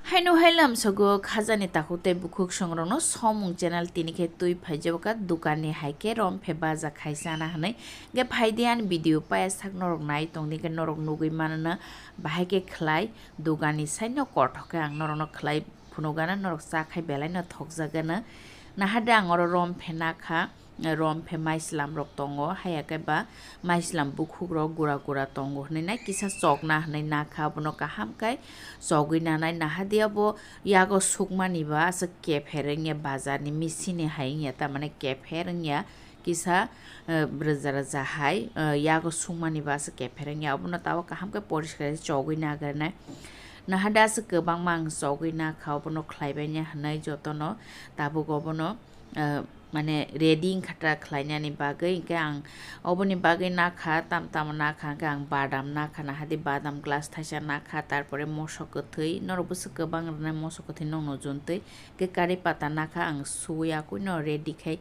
Haino hailam sogo khajani takute bukhuk songrono somung channel tinike tui phaijoka dukani haike romphe baja khaisana hanai ge phaidian video paya sak norok nai tongni ge norok nugui manana bahake khlai dukani saino korthoke ang norok khlai phunugana norok chakai belai no thokjagana nahade angoro romphe nakha romphe maislam rok tongo hayake ba maislam bukhuk rok gura gura tongo hnai kisa chokna hnai nakha bono kaham kai chogui nanai nahadia bo yago sukmani ba asa kepherengya bazar ni misini haingya ta mane kepherengya kisa brajara jahai yago sukmani ba asa kepherengya abono tawo kaham kai poriskar chogui nagarnai nahada asa gobang mang chogui nakha abono khlaibanya hnai jotono tabo gobono মানে রেডিং খাটা খ্লাইনানি বাগै ইনকে আং অবনি বাগै নাখা তাম নাখা আং বাদাম নাখা না হাদি বাদাম glass থাইসা নাখা তারপরে মশকথৈ নরবসো গোবাং রনাই মশকথৈ নং নজুনতৈ কে কারি পাতা নাখা আং সুয়া কই ন রেডি খাই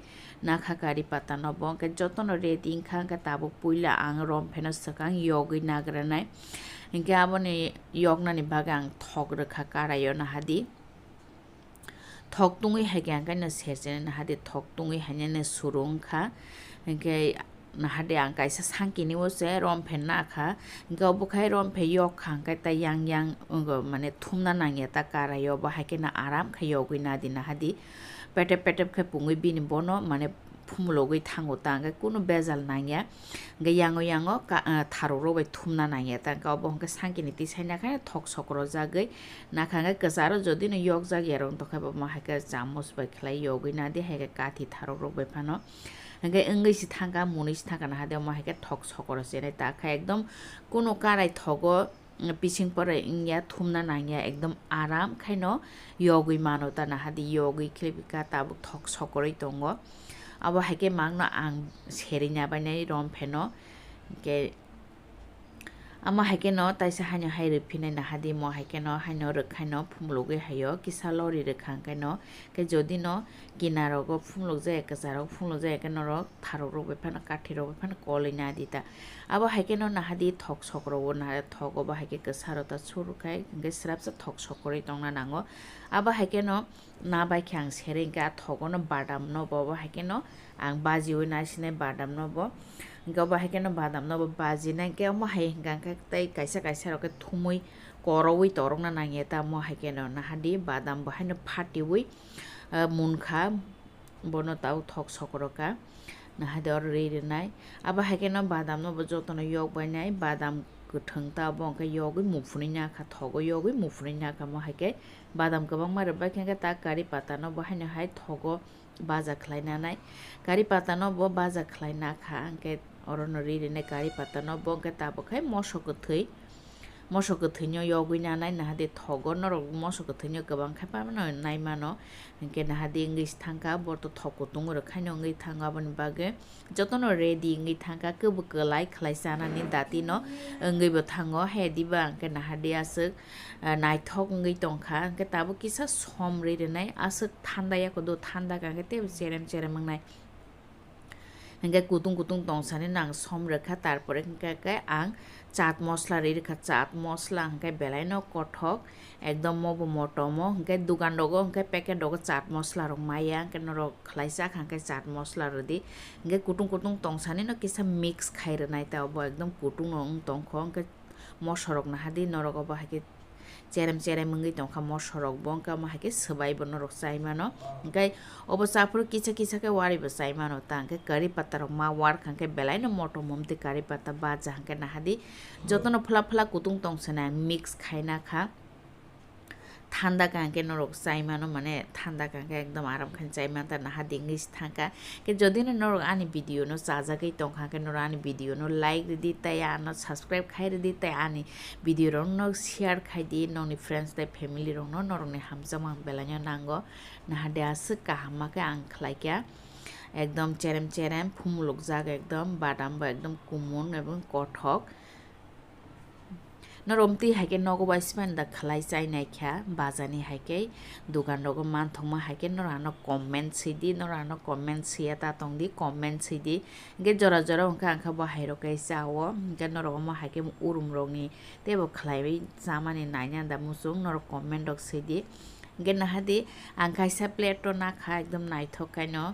নাখা কারি পাতা নব কে যতন রেডি ইনখা কে তাবো পুইলা আং রমফেন সকাং ইয়গৈ নাগ্রানাই ইনকে আবনি ইয়গনানি বাগै আং থক রেখা কারাयो না হাদি thok tungui hagyang kana serjene nahade thok tungui hanyane surungkha engke nahade ang kaisa sangkini wose romphe nakha engke obukhai romphe yok khang kai ta yang mane thumna nangya ta karayo ba hakena aram khayogui na di nahadi pete khai pungui bini bono mane phumlogui thango ta angka kuno bezal nangya ge yango tharoro bai thumna nangya ta ka obongka sangkini ti saina kha thok sokro jagoi nakhanga kasaro jodi no yok jag yarong to khaba ma haka chamos bai khlai yogoi na di haka kathi tharoro bai phano angka engai si thanga muni si thanga na hade ma haka thok sokro sene ta kha ekdom kuno karai thogo পিছিং পরে ইয়া থুমনা নাংয়া একদম আরাম খাইনো ইয়গই মানো তা না হাদি ইয়গই খেলিবিকা তাবুক থক সকরই দङ abo haike mangno ang serina bainai romphe ke ama haike no taisa haino hai ruphinai na hadi mo haike no haino rokhaino phumlogi hayo kisa lori rekhang kaino ke jodi no kinarogo phumlog jay ekasaro phumlog jay ekano rok tharok rok bephano kathi rok bephano kolina dita abo haike no na hadi thok sokro na thok obo haike kasaro ta surukai ke srapsa thok sokoroi tongna nango abo haike no na bai khyang serengka thogono badam no bobo haike no ang baji oi na sine badam no bo gaba haikeno badam no baji na ke mo hai gang ka tai kaisa rok thumui koroi torong na nangi ta mo haikeno na hadi badam bo haino phati oi munkha bono tau thok sokroka na hadi or re nai aba haikeno badam no bo jotono yok bai nai badam gothang ta bongka yogoi mufuni na kha thogo yogoi mufuni na ka mo haike badam gobang mar ba khenga ta kari pata no bo haino hai thogo baja khlaina nai kari pata no bo baja khlaina kha angke orono ririne kari pata no bo angke tabo khai mosok nyo yogui na nai nahade thogo norok mosok nyo gobang khai pa no nai mano angke nahade ingis thangka borto thoko tungro khaino ngai thanga bani bage jotono ready ngai thangka kubu kelai khlaisana ni dati no ngai bo thango hedi ba angke nahade asuk nai thok ngai tongkha angke tabo kisa som ririne asuk thanda ya ko do thanda ka angke te cherem mangnai angke kutung tongsani nang som rekha tarpore angke ang chaat masala রেখা চাট মশলা হাঙ্কাই বেলাইনো কঠক একদম মবো মটমো হাঙ্কাই দোকান doggo হাঙ্কাই packet doggo chaat masala রং মাইয়া হাঙ্কাই নরক খাইসা হাঙ্কাই চাট মশলা রদি হাঙ্কাই কুটুং টংসানি ন কিসা mix খাইরনাই তাও একদম কুটুং নং টংখ হাঙ্কাই মশরক না হাদি নরক অবা হাঙ্কাই cherem mungi tongkha mosorok bongka ma hake sabai bono rok saimano ngai obo sapro kisa ke wari bo saimano tangke kari pata rok ma war khangke belai no moto momte kari pata baja hangke nahadi jotono phla kutung tongsana mix khaina kha ঠান্ডা কাঙ্কে নরক চাইমানো মানে ঠান্ডা কাঙ্কে একদম আরাম খান চাইমান তা নাহা দিঙ্গিস থাকা কে যদি না নরক আনি ভিডিও নো চাজাকেই টংখাকে নর আনি ভিডিও নো লাইক দি তাই আনো সাবস্ক্রাইব খাই দি তাই আনি ভিডিও রং ন শেয়ার খাই দি ননি ফ্রেন্ডস তাই ফ্যামিলি রং ন নরংনি হামজামাং বেলাnya নাঙ্গো নাহা দে আসে কাহামাকে আং খাইকা একদম চেরেম ফুমলুক জাগ একদম বাদাম বা একদম কুমন এবং Kathak Noromti haike nogo baisman da khalai chai naikha bajani haike dukan rogo manthongma haike norano comment sidi norano comment sia ta tongdi comment sidi ge jora jora ongka angka bo hairo kai chawo ge norogo mo haike urum rogni tebo khlaibai chamani naina da musung nor comment rok sidi ge nahadi angkaisa plate nakha ekdom naithok kaino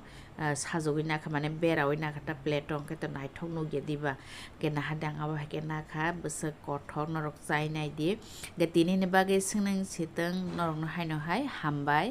sajogoi nakha mane berawoi nakha ta plate ongke to naithok nugia diba ge nahadi angabo haike nakha bwsak kothok norok chai nai di ge tini ni bagui swneng siteng norok no haino hai hambai।